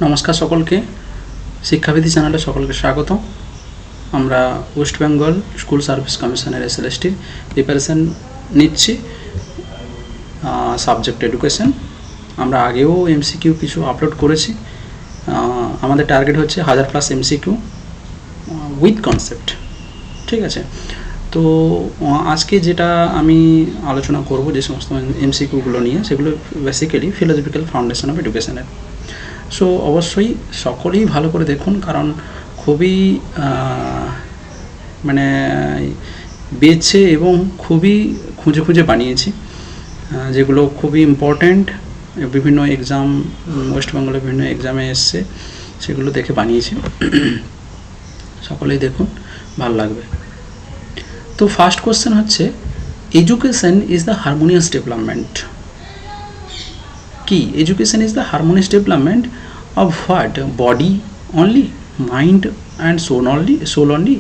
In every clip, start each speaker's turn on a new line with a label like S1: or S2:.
S1: নমস্কার সকলকে, শিক্ষাবিধি চ্যানেলে সকলকে স্বাগত। আমরা ওয়েস্ট বেঙ্গল স্কুল সার্ভিস কমিশনের এসএলএসটির প্রিপারেশান নিচ্ছি, সাবজেক্ট এডুকেশন। আমরা আগেও এমসিকিউ কিছু আপলোড করেছি। আমাদের টার্গেট হচ্ছে 1000+ এমসিকিউ উইথ কনসেপ্ট, ঠিক আছে। তো আজকে যেটা আমি আলোচনা করব যে সমস্ত এমসিকিউগুলো নিয়ে, সেগুলো বেসিক্যালি ফিলোসফিক্যাল ফাউন্ডেশন অফ এডুকেশনের। সো অবশ্যই সকলেই ভালো করে দেখুন, কারণ খুবই মানে বেছে এবং খুবই খুঁজে খুঁজে বানিয়েছি, যেগুলো খুবই ইম্পর্ট্যান্ট। বিভিন্ন এক্সাম, ওয়েস্ট বেঙ্গলের বিভিন্ন এক্সামে এসছে, সেগুলো দেখে বানিয়েছি। সকলেই দেখুন, ভালো লাগবে। তো ফার্স্ট কোশ্চেন হচ্ছে, education is the harmonious development. কি? Education is the harmonious development of what? Body only, mind and soul only,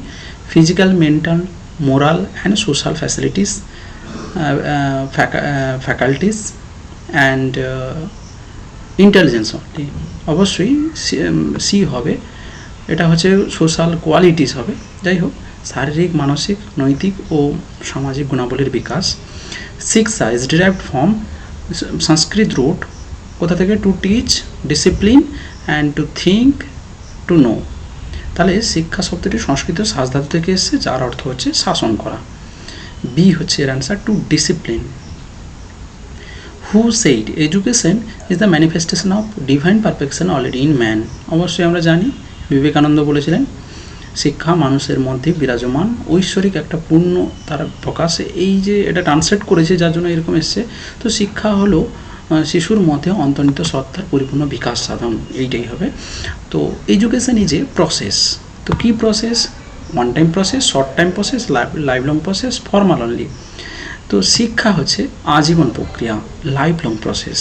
S1: physical, mental, moral and social facilities, faculties and intelligence only. অবশ্যই সি হবে, এটা হচ্ছে social qualities হবে। যাই হোক, শারীরিক, মানসিক, নৈতিক ও সামাজিক গুণাবলীর বিকাশ। Shiksha is derived from Sanskrit root, কোথা থেকে? To teach, discipline and to think, to know. তাহলে শিক্ষা শব্দটি সংস্কৃত সাজ ধাতু থেকে এসেছে, যার অর্থ হচ্ছে শাসন করা। বি হচ্ছে এর answer, to discipline. Who said education is the manifestation of divine perfection already in man. অবশ্যই আমরা জানি, বিবেকানন্দ বলেছিলেন, শিক্ষা মানুষের মধ্যে বিরাজমান ঐশ্বরিক একটা পূর্ণ তার প্রকাশে। এই যে এটা ট্রান্সলেট করেছে, যার জন্য এরকম এসছে। তো শিক্ষা হলো শিশুর মধ্যে অন্তর্নিহিত সত্তার পরিপূর্ণ বিকাশ সাধন, এইটাই হবে। তো এডুকেশন ইজ এ প্রসেস। তো কী process? One time process, short time process, life long process, formal only. তো শিক্ষা হচ্ছে আজীবন প্রক্রিয়া, life long process.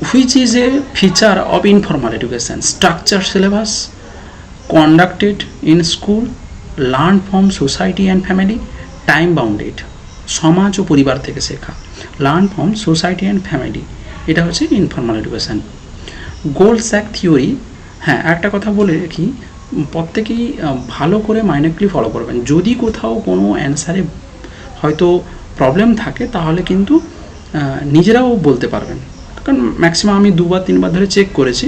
S1: Which is a feature of informal education? Structure syllabus, conducted in school, learn from society and family, time bounded. সমাজ ও পরিবার থেকে শেখা, learn from society and family, এটা হচ্ছে informal education. Goal sack theory, হ্যাঁ একটা কথা বলে রাখি, প্রত্যেকেই ভালো করে মাইন্ডফুলি ফলো করবেন। যদি কোথাও কোনো অ্যান্সারে হয়তো প্রবলেম থাকে, তাহলে কিন্তু নিজেরাও বলতে পারবেন, কারণ ম্যাক্সিমাম আমি 2-3 ধরে চেক করেছি।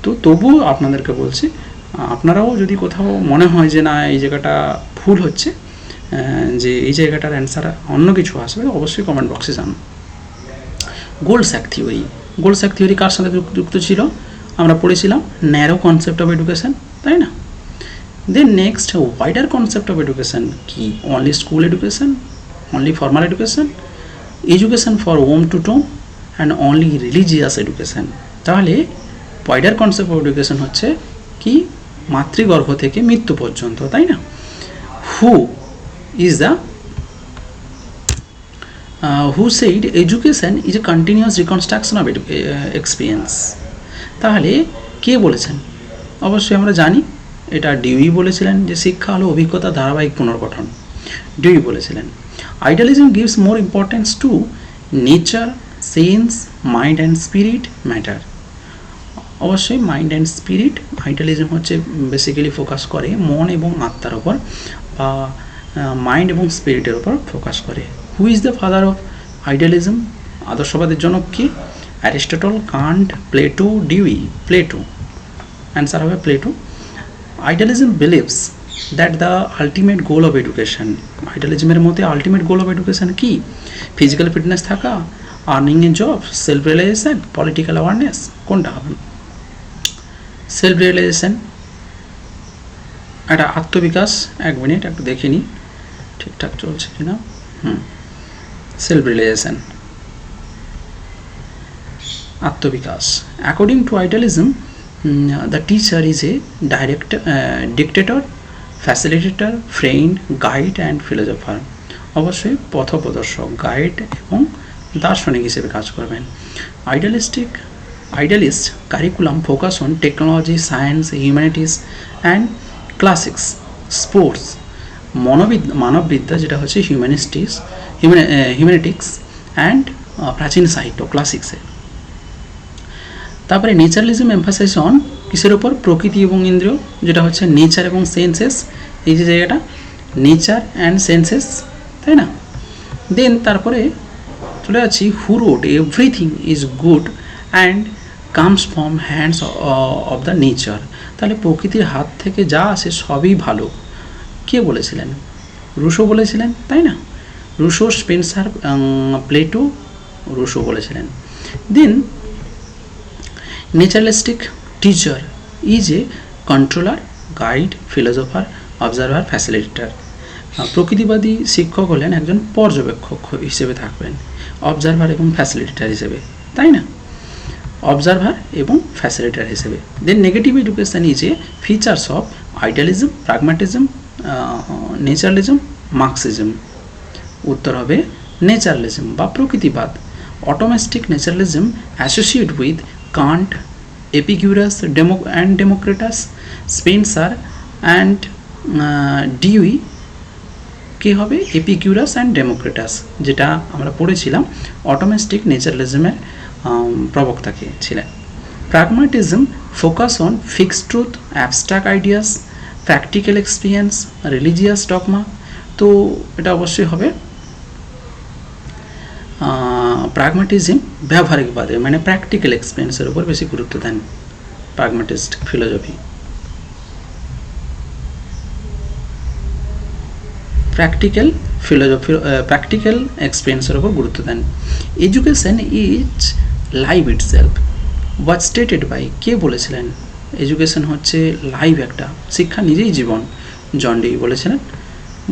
S1: তো তবুও আপনাদেরকে বলছি, আপনারাও যদি কোথাও মনে হয় যে না এই জায়গাটা ভুল হচ্ছে, যে এই জায়গাটার অ্যান্সার অন্য কিছু আসবে, অবশ্যই কমেন্ট বক্সে জানান। গোল স্যাক থিওরি, গোল স্যাক থিওরি কার সাথে যুক্ত ছিল? আমরা পড়েছিলাম ন্যারো কনসেপ্ট অফ এডুকেশন, তাই না? Then next, wider concept of education কি? Only school education, only formal education, education for home to tomb and only religious education. তাহলে ওয়াইডার কনসেপ্ট অফ এডুকেশন হচ্ছে কি? মাতৃগর্ভ থেকে মৃত্যু পর্যন্ত, তাই না? হু is the who said education is a continuous reconstruction of experience? তাহলে কে বলেছেন? অবশ্যই আমরা জানি, এটা ডিউই বলেছিলেন যে শিক্ষা হলো অভিজ্ঞতা ধারাবাহিক পুনর্গঠন। ডিউই বলেছিলেন। Idealism gives more importance two nature, sense, mind and spirit, matter. অবশ্যই মাইন্ড অ্যান্ড স্পিরিট, আইডিয়ালিজম হচ্ছে বেসিক্যালি ফোকাস করে মন এবং আত্মার ওপর, বা মাইন্ড এবং স্পিরিটের উপর ফোকাস করে। Who is the father of idealism? আদর্শবাদের জনক কি? Aristotle, Kant, Plato, Dewey. Plato, answer হবে Plato. Idealism believes that the ultimate goal of education. আইডিয়ালিজমের মধ্যে আলটিমেট গোল অফ এডুকেশন কি? ফিজিক্যাল ফিটনেস থাকা, earning a job, self realization, political awareness. কোনটা হবে? সেলফ রিয়েলাইজেশন, একটা আত্মবিকাশ। এক মিনিট একটু দেখে নিই ঠিকঠাক চলছে কিনা। সেলফ রিয়েলাইজেশন, আত্মবিকাশ। According to idealism, the teacher is a dictator, facilitator, friend, guide and philosopher. অবশ্যই পথপ্রদর্শক, গাইড এবং দার্শনিক হিসেবে কাজ করবেন। Idealist curriculum focus on technology, science, humanities and classics, sports. মানববিদ্যা যেটা হচ্ছে হিউম্যানিটিক্স অ্যান্ড প্রাচীন সাহিত্য, ক্লাসিক্সে। তারপরে নেচারালিজম এমফাসাইজ অন কিসের উপর, প্রকৃতি এবং ইন্দ্রিয়, যেটা হচ্ছে নেচার এবং সেন্সেস, এই যে জায়গাটা নেচার অ্যান্ড সেন্সেস, তাই না। দেন তারপরে চলে যাচ্ছি who wrote everything is good and comes from hands of the nature, তাহলে প্রকৃতির হাত থেকে যা আসে সবই ভালো, কে বলেছিলেন, রুশো বলেছিলেন, তাই না। রুশো, স্পেন্সার, প্লেটো, রুশো বলেছিলেন। Then naturalistic teacher is a controller, guide, philosopher, observer, facilitator. প্রকৃতিবাদী শিক্ষক হলেন একজন পর্যবেক্ষক হিসেবে থাকবেন, অবজারভার এবং ফ্যাসিলিটেটর হিসেবে, তাই না, অবজারভার এবং ফ্যাসিলিটেটর হিসেবে। Then negative education is a features of idealism, pragmatism, naturalism, Marxism. উত্তর হবে নেচারালিজম বা প্রকৃতিবাদ। Atomistic naturalism associate with Kant, Epicurus and Democritus, Spencer and Dewey. কে হবে, এপিকিউরাস অ্যান্ড ডেমোক্রেটাস, যেটা আমরা পড়েছিলাম অটোমেস্টিক ন্যাচারালিজমের প্রবক্তাকে ছিলেন। Pragmatism focus on fixed truth, abstract ideas, practical experience, religious dogma. তো এটা অবশ্যই হবে প্রাগম্যাটিজম ব্যবহারিকবাদে, মানে প্র্যাকটিক্যাল এক্সপিরিয়েন্সের উপর বেশি গুরুত্ব দেন pragmatist philosophy. Practical philosophy, practical এক্সপিরিয়েন্সের উপর গুরুত্ব দেন। Education is live itself, was stated by, কে বলেছিলেন, এডুকেশন হচ্ছে লাইভ, একটা শিক্ষা নিজেই জীবন, জন ডিউই বলেছিলেন,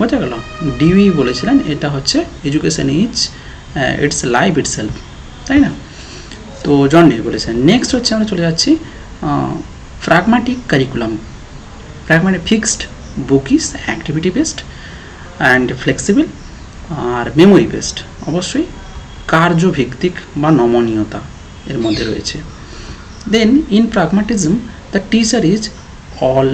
S1: বোঝা গেল। ডিউই বলেছিলেন এটা হচ্ছে education is it's live itself, তাই না, তো জন ডিউই বলেছেন। নেক্সট হচ্ছে আমরা চলে যাচ্ছি pragmatic curriculum. Pragmatic fixed, bookish, activity based and flexible, আর মেমোরি বেসড, অবশ্যই কার্যভিত্তিক বা নমনীয়তা এর মধ্যে রয়েছে। Then in pragmatism the teacher is all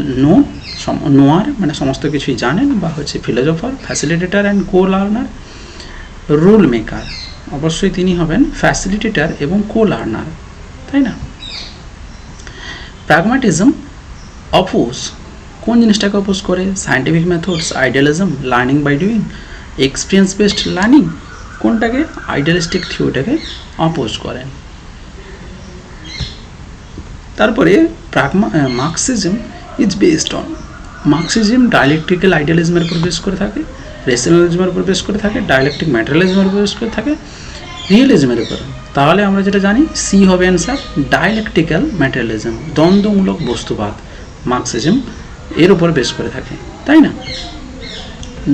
S1: knower, মানে সমস্ত কিছুই জানেন, বা হচ্ছে philosopher, facilitator and co learner, rule maker, অবশ্যই তিনি হবেন ফ্যাসিলিটেটর এবং কো লার্নার, তাই না। প্রাগম্যাটিজম অপোজ, কোন জিনিসটাকে অপোজ করে, scientific methods, idealism, learning by doing, experience based learning, কোনটাকে, আইডিয়ালিস্টিক থিওরিটাকে অপোজ করেন। তারপরে Marxism is based on, Marxism dialectical আইডিয়ালিজমের উপর বেস করে থাকে, রেশনালিজমের উপর বেস করে থাকে, ডায়ালেকটিক ম্যাটেরিয়ালিজমের উপর বেস করে থাকে, রিয়েলিজমের উপর। তাহলে আমরা যেটা জানি সি হবে অ্যান্সার, ডায়ালেকটিক্যাল ম্যাটেরিয়ালিজম, দ্বন্দ্বমূলক বস্তুবাদ, মার্কসিজম এর উপর বেস করে থাকে, তাই না,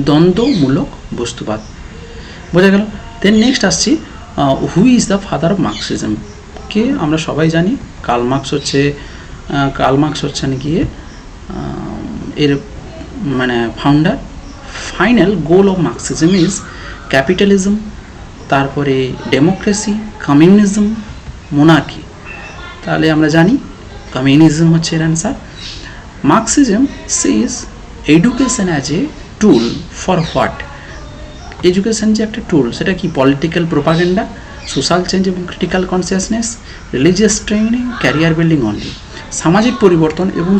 S1: দ্বন্দ্বমূলক বস্তুবাদ, বোঝা গেল। দেন নেক্সট আসছি who is the father of Marxism, কে আমরা সবাই জানি, কার্ল মার্কস হচ্ছেন গিয়ে এর মানে founder. Final goal of Marxism is capitalism, তারপরে ডেমোক্রেসি, কমিউনিজম, মোনার্কি। তাহলে আমরা জানি কমিউনিজম হচ্ছে এর answer. Marxism sees education as a tool for what, এডুকেশন যে একটা টুল, সেটা কি, পলিটিক্যাল প্রোপাগেন্ডা, সোশ্যাল চেঞ্জ এবং critical consciousness, religious training, career building only, সামাজিক পরিবর্তন এবং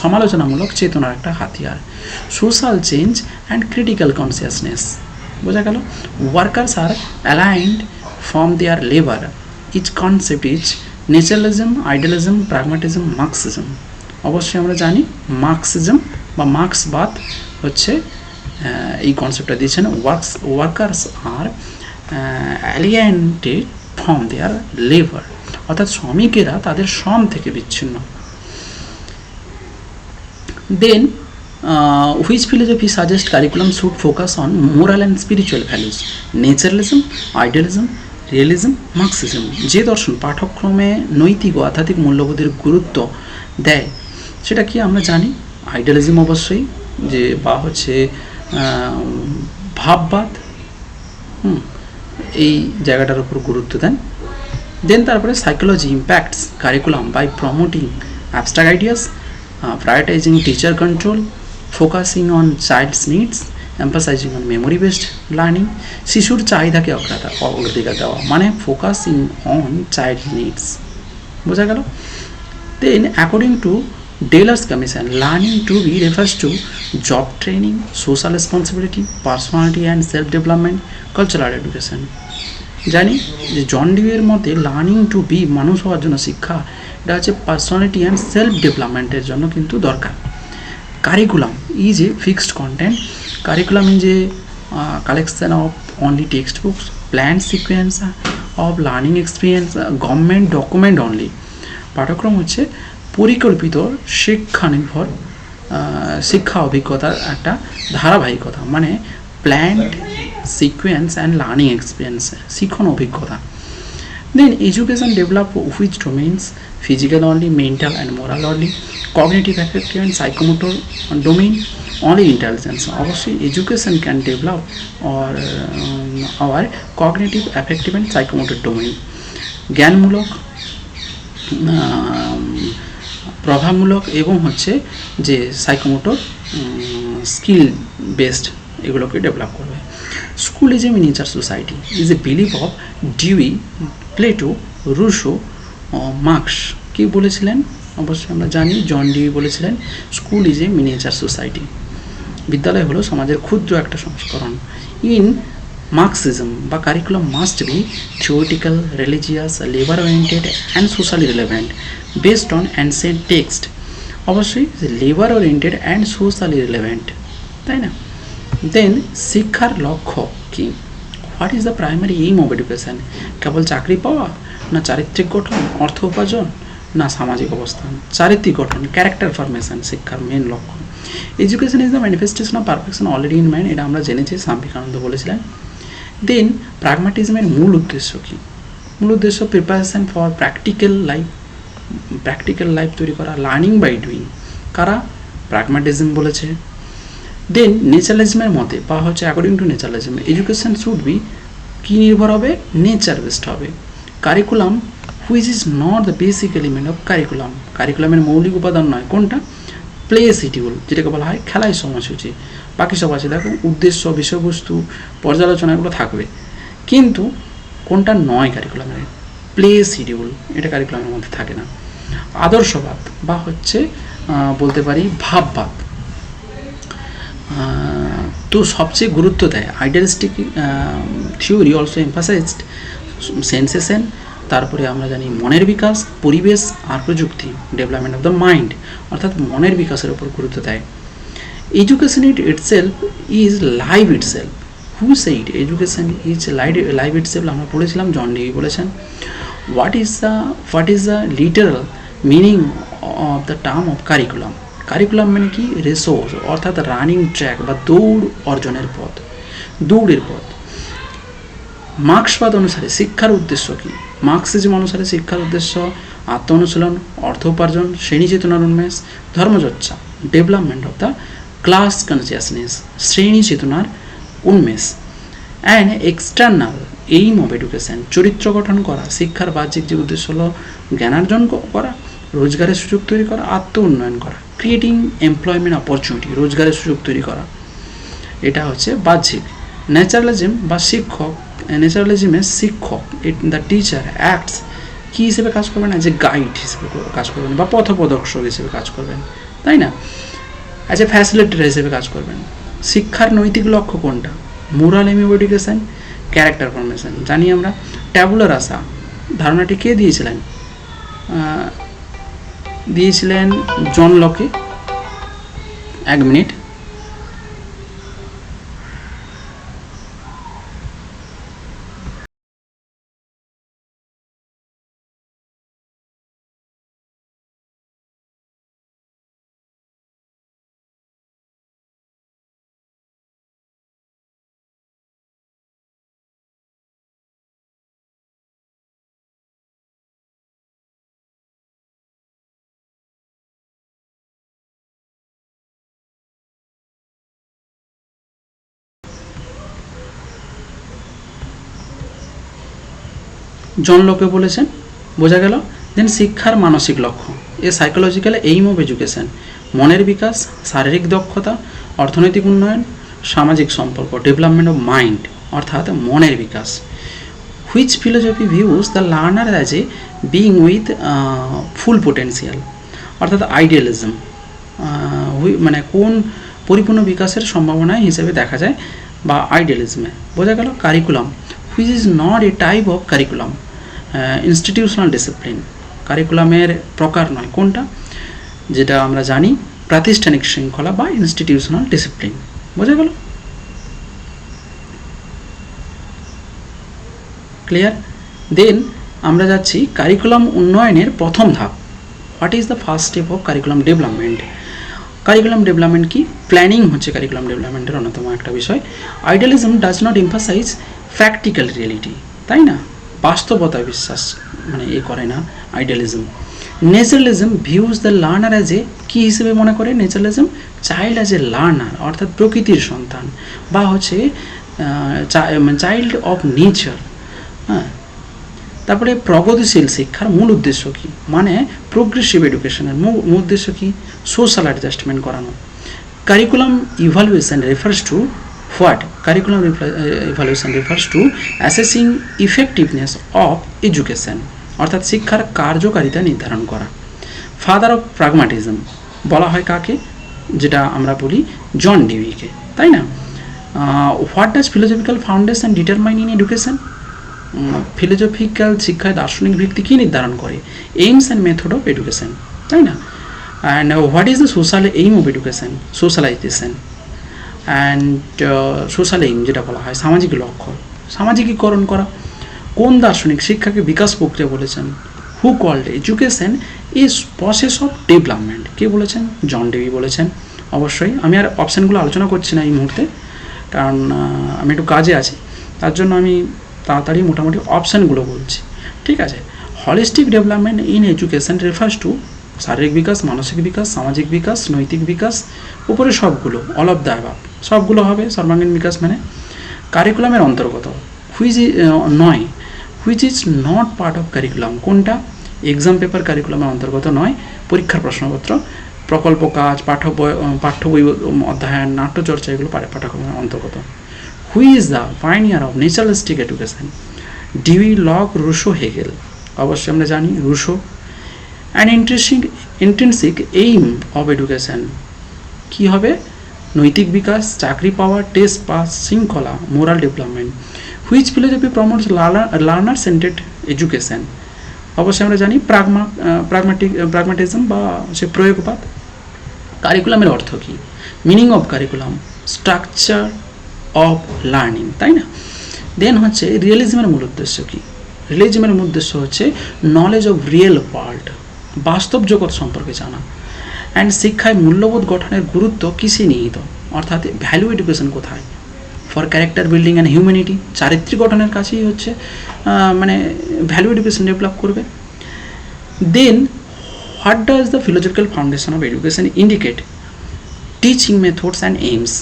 S1: সমালোচনামূলক চেতনার একটা হাতিয়ার, social change and critical consciousness, বোঝা গেল। Workers are alienated from their labour, each concept is naturalism, idealism, pragmatism, Marxism. অবশ্যই আমরা জানি মার্কসিজম বা মার্ক্সবাদ হচ্ছে এই কনসেপ্টটা দিয়েছেন, workers are alienated from their labour, অর্থাৎ শ্রমিকেরা তাদের শ্রম থেকে বিচ্ছিন্ন। Then which philosophy suggest curriculum should focus on moral and spiritual values, naturalism, idealism, realism, Marxism. যে দর্শন পাঠ্যক্রমে নৈতিক ও আধ্যাত্মিক মূল্যবোধের গুরুত্ব দেয় সেটা কি আমরা জানি, আইডিয়ালিজম অবশ্যই, যে বা হচ্ছে ভাববাদ, এই জায়গাটার উপর গুরুত্ব দেন। দেন তারপরে psychology impacts curriculum by promoting abstract ideas, prioritizing teacher control, focusing on child's needs, emphasizing on memory based learning, শিশুর চাহিদাকে অগ্রাধিকার দেওয়া, মানে ফোকাসিং অন চাইল্ড নিডস। বোঝা গেল? Then according to Taylor's Commission, learning to be refers to job training, social responsibility, personality and self-development, cultural education. জানি যে জন ডিউয়ের মতে লার্নিং টু বি, মানুষ হওয়ার জন্য শিক্ষা, এটা হচ্ছে পার্সোনালিটি অ্যান্ড সেলফ ডেভেলপমেন্টের জন্য কিন্তু দরকার। Curriculum is a fixed content, curriculum is a collection of only text books, plan sequence of learning experience, government document only. পাঠ্যক্রম হচ্ছে পরিকল্পিত শিক্ষানির্ভর শিক্ষা অভিজ্ঞতার একটা ধারাবাহিকতা, মানে planned sequence and learning experience, শিক্ষণ অভিজ্ঞতা। Then education develop which domains, physical only, mental and moral only, cognitive affective and psychomotor domain, only intelligence. অবশ্যই education can develop or our cognitive affective and psychomotor domain. জ্ঞানমূলক, প্রভাবমূলক এবং হচ্ছে যে psychomotor skill based, এগুলোকে develop করবে। School is a miniature society is a believe of Dewey, Plato, Rousseau, Marx. কি বলেছিলেন? অবশ্যই আমরা জানি জন ডিউই বলেছিলেন school is a miniature society, বিদ্যালয় হলো সমাজের ক্ষুদ্র একটা সংস্করণ। ইন মার্কসিজম বা curriculum must be theoretical, religious, labour oriented and socially relevant, based on ancient text. অবশ্যই labour oriented and socially relevant, তাই না? দেন শিক্ষার লক্ষ্য কি? What is the primary aim of education? কেবল চাকরি পাওয়া, না চারিত্রিক গঠন, অর্থ উপার্জন, না সামাজিক অবস্থান? চারিত্রিক গঠন, ক্যারেক্টার ফরমেশন শিক্ষার মেন লক্ষ্য। Education is the manifestation of perfection already in mind, এটা আমরা জেনেছি, স্বামী বিবেকানন্দ বলেছিলেন। দেন প্রাগমাটিজমের মূল উদ্দেশ্য কি? মূল উদ্দেশ্য প্রিপারেশন ফর প্র্যাকটিক্যাল লাইফ তৈরি করা, লার্নিং বাই ডুইং। কারা? প্রাগমাটিজম বলেছে। দেন নেচারালিজমের মতে বা হচ্ছে according to naturalism, education should be কী নির্ভর হবে? নেচার বেসড হবে। Curriculum which is not the basic element of curriculum, কারিকুলামের মৌলিক উপাদান নয়। কোনটা? প্লে শিডিউল, যেটাকে বলা হয় খেলায় সময়সূচি। বাকি সব আছে, দেখো উদ্দেশ্য, বিষয়বস্তু, পর্যালোচনা, এগুলো থাকবে, কিন্তু কোনটা নয় কারিকুলামের? প্লে শিডিউল, এটা কারিকুলামের মধ্যে থাকে না। আদর্শবাদ বা হচ্ছে বলতে পারি ভাববাদ তো সবচেয়ে গুরুত্ব দেয়। Idealistic theory also emphasised sensation, তারপরে আমরা জানি মনের বিকাশ, পরিবেশ আর প্রযুক্তি, ডেভেলপমেন্ট অফ দ্য মাইন্ড, অর্থাৎ মনের বিকাশের উপর গুরুত্ব দেয়। Education itself is life itself. Who said education is life itself? আমরা পড়েছিলাম, জন ডিউই বলেছেন। What is the literal meaning of the term of curriculum? Curriculum মানে কি? রিসোর্স, অর্থাৎ রানিং ট্র্যাক বা দৌড় অর্জনের পথ, দৌড়ের পথ। মার্ক্সবাদ অনুসারে শিক্ষার উদ্দেশ্য কি? মার্ক্সিজম অনুসারে শিক্ষার উদ্দেশ্য আত্ম অনুশীলন, অর্থ উপার্জন, শ্রেণী চেতনার উন্মেষ, ধর্মচর্চা, development of the class consciousness, শ্রেণী চেতনার উন্মেষ। And external aim of education, চরিত্র গঠন করা। শিক্ষার বাহ্যিক যে উদ্দেশ্য হলো জ্ঞানার্জন করা, রোজগারের সুযোগ তৈরি করা, আত্ম উন্নয়ন করা, ক্রিয়েটিং এমপ্লয়মেন্ট অপরচুনিটি, রোজগারের সুযোগ তৈরি করা, এটা হচ্ছে বাহ্যিক। ন্যাচারালিজম বা শিক্ষক, ন্যাচারালিজমের শিক্ষক, দ্য টিচার অ্যাক্টস কী হিসেবে কাজ করবেন? যে গাইড হিসেবে কাজ করবেন বা পথপ্রদর্শক হিসেবে কাজ করবেন, তাই না? অ্যাজ এ ফ্যাসিলিটেটর হিসেবে কাজ করবেন। শিক্ষার নৈতিক লক্ষ্য কোনটা? Moral aim of education, character formation. জানি আমরা ট্যাবুলা রাসা ধারণাটি কে দিয়েছিলেন? জন লকে। এক মিনিট। জন লোকে বলেছেন, বোঝা গেল। দেন শিক্ষার মানসিক লক্ষ্য, এ সাইকোলজিক্যাল এইম অফ এডুকেশন, মনের বিকাশ, শারীরিক দক্ষতা, অর্থনৈতিক উন্নয়ন, সামাজিক সম্পর্ক, ডেভেলপমেন্ট অফ মাইন্ড অর্থাৎ মনের বিকাশ। Which philosophy views the learner as a being with full potential অর্থাৎ আইডিয়ালিজম, মানে কোন পরিপূর্ণ বিকাশের সম্ভাবনা হিসেবে দেখা যায় বা আইডিয়ালিজমে। বোঝা গেল। Curriculum which is not a type of curriculum, institutional discipline, কারিকুলামের প্রকার নয় কোনটা, যেটা আমরা জানি প্রাতিষ্ঠানিক শৃঙ্খলা বা ইনস্টিটিউশনাল ডিসিপ্লিন। বোঝা গেল? ক্লিয়ার? দেন আমরা যাচ্ছি কারিকুলাম উন্নয়নের প্রথম ধাপ। What is the first step of curriculum development? Curriculum development কি? প্ল্যানিং হচ্ছে কারিকুলাম ডেভেলপমেন্টের অন্যতম একটা বিষয়। Idealism does not emphasize practical reality, তাই না? বাস্তবতায় বিশ্বাস মানে এ করে না idealism. Naturalism views the learner as a, কী হিসেবে মনে করে naturalism? Child as a learner অর্থাৎ প্রকৃতির সন্তান বা হচ্ছে চাইল্ড অফ নেচার। হ্যাঁ, তারপরে প্রগতিশীল শিক্ষার মূল উদ্দেশ্য কী? মানে প্রোগ্রেসিভ এডুকেশনের মূল উদ্দেশ্য কী? সোশ্যাল অ্যাডজাস্টমেন্ট করানো। Curriculum evaluation refers to what? Curriculum evaluation refers to assessing effectiveness of education অর্থাৎ শিক্ষার কার্যকারিতা নির্ধারণ করা। ফাদার অফ প্রাগমাটিজম বলা হয় কাকে? যেটা আমরা বলি জন ডিউইকে, তাই না? What does philosophical foundation determine in education? Philosophical শিক্ষায় দার্শনিক ভিত্তি কী নির্ধারণ করে? AIIMS and method of education, তাই না? And what is the social aim of education? Socialisation. And social aim যেটা বলা হয় সামাজিক লক্ষ্য, সামাজিকীকরণ করা। কোন দার্শনিক শিক্ষাকে বিকাশ প্রক্রিয়া বলেছেন? Who called education is process of development? কে বলেছেন? জন ডেভি বলেছেন। অবশ্যই আমি আর অপশানগুলো আলোচনা করছি না এই মুহূর্তে, কারণ আমি একটু কাজে আছি, তার জন্য আমি তাড়াতাড়ি মোটামুটি অপশানগুলো বলছি, ঠিক আছে? Holistic development in education refers to শারীরিক বিকাশ, মানসিক বিকাস, সামাজিক বিকাশ, নৈতিক বিকাস, উপরে সবগুলো অল অফ দ্য অ্যাবাভ, সবগুলো হবে সর্বাঙ্গীন বিকাশ মানে। কারিকুলামের অন্তর্গত হুইচ নয়, which is not part of curriculum কোনটা? এক্সাম পেপার কারিকুলামের অন্তর্গত নয়, পরীক্ষার প্রশ্নপত্র, প্রকল্প কাজ, পাঠ্য বই অধ্যয়ন, নাট্যচর্চা এগুলো পাঠ্যক্রমের অন্তর্গত। Who is the pioneer of naturalistic education? Dewey, Locke, Rousseau, Hegel. অবশ্যই আমরা জানি Rousseau. And intrinsic aim of education কী হবে? নৈতিক বিকাশ, চাকরি পাওয়া, টেস্ট পাস, শৃঙ্খলা, moral development. Which philosophy promotes learner centred education? অবশ্যই আমরা জানি প্রাগমাটিজম বা সে প্রয়োগবাদ। কারিকুলামের অর্থ কী? Meaning of curriculum, structure of learning, তাই না? দেন হচ্ছে রিয়েলিজমের মূল উদ্দেশ্য কী? রিয়েলিজমের মূল উদ্দেশ্য হচ্ছে নলেজ অফ রিয়েল ওয়ার্ল্ড, বাস্তব জগৎ সম্পর্কে জানা। অ্যান্ড শিক্ষায় মূল্যবোধ গঠনের গুরুত্ব কিসে নিহিত? অর্থাৎ ভ্যালু এডুকেশন কোথায়? For character building and humanity, চারিত্রিক গঠনের কাছেই হচ্ছে মানে ভ্যালু এডুকেশন ডেভেলপ করবে। Then what does the philosophical foundation of education indicate? Teaching methods and aims.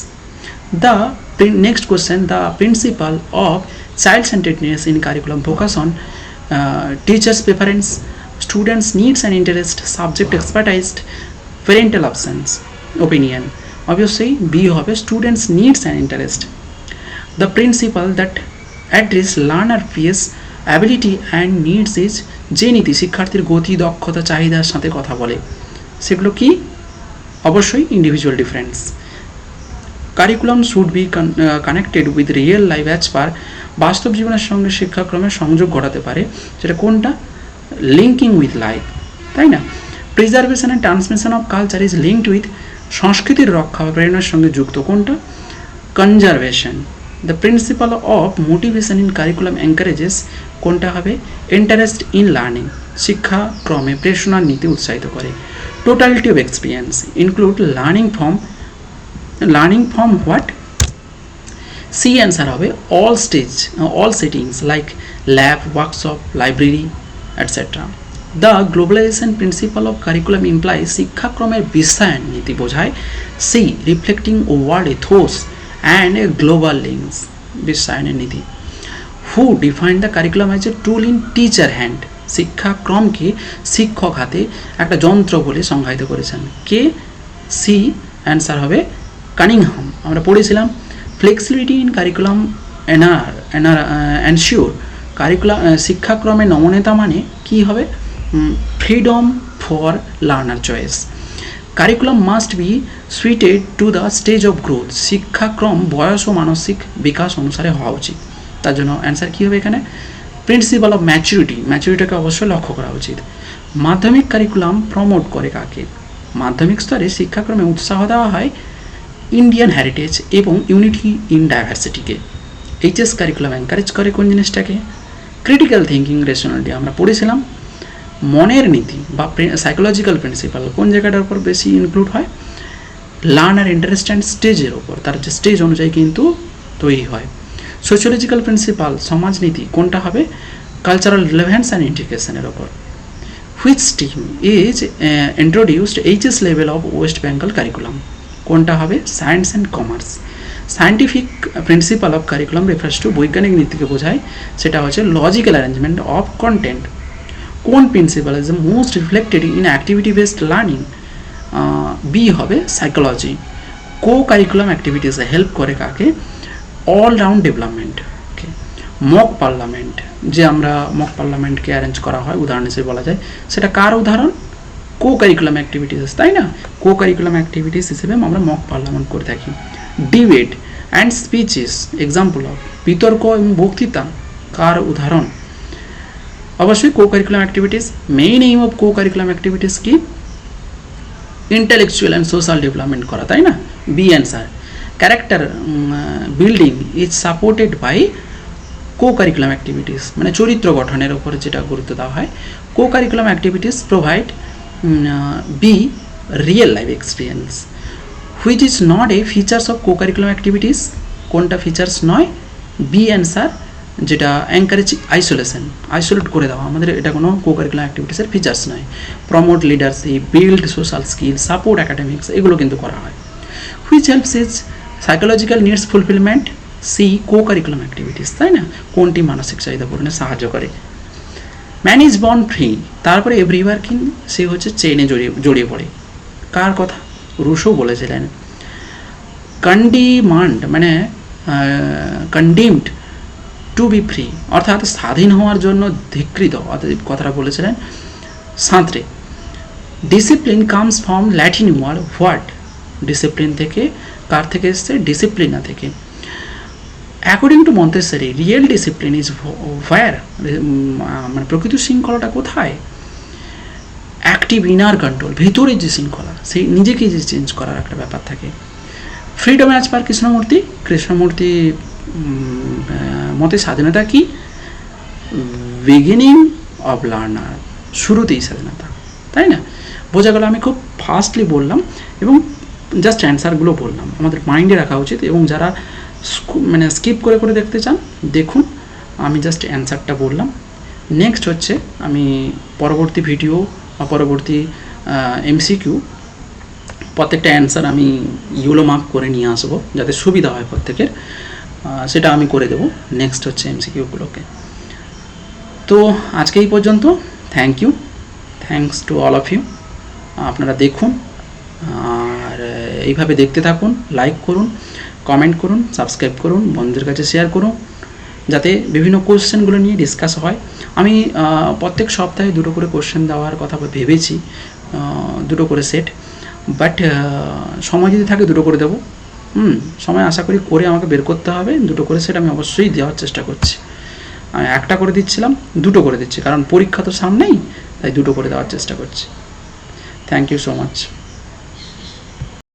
S1: The next question, the principle of child-centeredness in curriculum focus on teachers' preference, students' needs and interest, subject expertise, parental opinion. Obviously, B হবে students' needs and interest. The principle that address learner peers ability and needs is যে নীতি শিক্ষার্থীর গতি, দক্ষতা, চাহিদার সাথে কথা বলে সেগুলো কি? অবশ্যই individual difference. Curriculum should be connected with real life as per, বাস্তব জীবনের সঙ্গে শিক্ষাক্রমের সংযোগ ঘটাতে পারে, সেটা কোনটা? লিঙ্কিং উইথ লাইফ, তাই না? Preservation and transmission of culture is linked with, সংস্কৃতির রক্ষা বা প্রেরণার সঙ্গে যুক্ত কোনটা? Conservation. The principal of motivation in curriculum encourages কোনটা হবে? ইন্টারেস্ট ইন লার্নিং, শিক্ষাক্রমে প্রেরণার নীতি উৎসাহিত করে। Totality of experience include learning from what? C answer হবে all settings like lab, workshop, library, etc. The globalization principle of curriculum implies শিক্ষাক্রমের বিশ্বায়ন নীতি বোঝায়। C reflecting world ethos and global links, বিশ্বায়নের নীতি। Who defined the curriculum as a tool in teacher hand? শিক্ষাক্রমকে শিক্ষক হাতে একটা যন্ত্র বলে সংজ্ঞায়িত করেছেন কে? সি অ্যান্সার হবে কানিংহাম। আমরা পড়েছিলাম flexibility in curriculum ensure curriculum শিক্ষাক্রমে নমনীয়তা মানে কী হবে? Freedom for learner choice. Curriculum must be suited to the stage of growth, শিক্ষাক্রম বয়স ও মানসিক বিকাশ অনুসারে হওয়া উচিত। তার জন্য অ্যান্সার কী হবে এখানে? প্রিন্সিপাল অফ ম্যাচুরিটিকে অবশ্যই লক্ষ্য করা উচিত। মাধ্যমিক কারিকুলাম প্রমোট করে কাকে? মাধ্যমিক স্তরে শিক্ষাক্রমে উৎসাহ দেওয়া হয় ইন্ডিয়ান হেরিটেজ এবং ইউনিটি ইন ডাইভার্সিটিকে। এইচএস কারিকুলাম এনকারেজ করে কোন জিনিসটাকে? Critical thinking, rationality. আমরা পড়েছিলাম মনের নীতি বা সাইকোলজিক্যাল প্রিন্সিপাল কোন জায়গাটার উপর বেশি ইনক্লুড হয়? লার্নার ইন্টারেস্ট অ্যান্ড স্টেজের ওপর, তার যে স্টেজ অনুযায়ী কিন্তু তৈরি হয়। সোশিওলজিক্যাল প্রিন্সিপাল সমাজনীতি কোনটা হবে? কালচারাল রিলেভেন্স অ্যান্ড ইন্টিগ্রেশনের ওপর। Which stream is introduced HS level of West Bengal curriculum? কোনটা হবে? Science and commerce. Scientific principle of curriculum refers to বৈজ্ঞানিক নীতিকে বোঝায়, সেটা হচ্ছে লজিক্যাল অ্যারেঞ্জমেন্ট অফ কন্টেন্ট। কোন principle is the most reflected in activity based learning? B হবে psychology. Co curriculum অ্যাক্টিভিটিসে হেল্প করে কাকে? All round development. Okay. Mock parliament, যে আমরা মক পার্লামেন্টকে অ্যারেঞ্জ করা হয় উদাহরণ হিসেবে বলা যায়, সেটা কার উদাহরণ? কো কারিকুলাম অ্যাক্টিভিটিস, তাই না? কো কারিকুলাম অ্যাক্টিভিটিস হিসেবে আমরা মক পার্লামেন্ট করে থাকি। Debate and speeches example of, বিতর্ক এবং বক্তৃতা কার উদাহরণ? অবশ্যই co curriculum activities. Main aim of co curriculum activities কি? ইন্টেলেকচুয়াল অ্যান্ড সোশ্যাল ডেভেলপমেন্ট করা, তাই না? B answer. Character building is supported by co curriculum activities, মানে চরিত্র গঠনের উপরে যেটা গুরুত্ব দেওয়া হয়। Co curriculum activities provide B real life experience. Which is not a features of co curriculum activities? কোনটা ফিচার্স নয়? বি অ্যান্সার, যেটা এনকারেজ আইসোলেট করে দেওয়া, আমাদের এটা কোনো কো কারিকুলাম অ্যাক্টিভিটিসের ফিচার্স নয়। Promote leadership, build social skill, support academics, এগুলো কিন্তু করা হয়। Which helps is psychological needs fulfillment? C co curriculum activities, তাই না? কোনটি মানসিক চাহিদা পূরণে সাহায্য করে? ম্যান ইজ বর্ন ফ্রি, তারপরে এভরি ওয়ার্কিং, সে হচ্ছে চেইনে জড়িয়ে পড়ে। কার কথা? রুশো বলেছিলেন। কন্ডিমান্ড মানে কন্ডিমড টু বি ফ্রি, অর্থাৎ স্বাধীন হওয়ার জন্য ধিকৃত, অর্থাৎ কথাটা বলেছিলেন Sartre. Discipline comes from Latin word what? Discipline থেকে কার থেকে এসছে? ডিসিপ্লিনা থেকে। According to Montessori real discipline is where, মানে প্রকৃত শৃঙ্খলাটা কোথায়? অ্যাক্টিভ ইনার কন্ট্রোল, ভেতরের যে শৃঙ্খলা, সেই নিজেকে যে চেঞ্জ করার একটা ব্যাপার থাকে। ফ্রিডম অ্যাজ পার কৃষ্ণমূর্তি মতে স্বাধীনতা কি? বিগিনিং অফ লার্নার, শুরুতেই স্বাধীনতা, তাই না? বোঝা গেল। আমি খুব ফাস্টলি বললাম এবং জাস্ট অ্যান্সারগুলো বললাম, আমাদের মাইন্ডে রাখা উচিত। এবং যারা মানে স্কিপ করে করে দেখতে চান দেখুন, আমি জাস্ট অ্যান্সারটা বললাম। নেক্সট হচ্ছে আমি পরবর্তী ভিডিও বা পরবর্তী এমসিকিউ প্রত্যেকটা অ্যান্সার আমি ইউলো মার্ক করে নিয়ে আসবো, যাতে সুবিধা হয় প্রত্যেকের, সেটা আমি করে দেবো নেক্সট হচ্ছে এমসিকিউগুলোকে। তো আজকে এই পর্যন্ত। Thanks to all of you. আপনারা দেখুন আর এইভাবে দেখতে থাকুন, লাইক করুন, কমেন্ট করুন, সাবস্ক্রাইব করুন, বন্ধুদের কাছে শেয়ার করুন, যাতে বিভিন্ন কোশ্চেনগুলো নিয়ে ডিসকাস হয়। আমি প্রত্যেক সপ্তাহে 2টো করে কোশ্চেন দেওয়ার কথা ভেবেছি, 2টো করে সেট, বাট সময় যদি থাকে 2টো করে দেবো। সময় আশা করি করে আমাকে বের করতে হবে। 2টো করে সেট আমি অবশ্যই দেওয়ার চেষ্টা করছি। আমি একটা করে দিচ্ছিলাম, 2টো করে দিচ্ছি, কারণ পরীক্ষা তো সামনেই, তাই 2টো করে দেওয়ার চেষ্টা করছি। Thank you so much.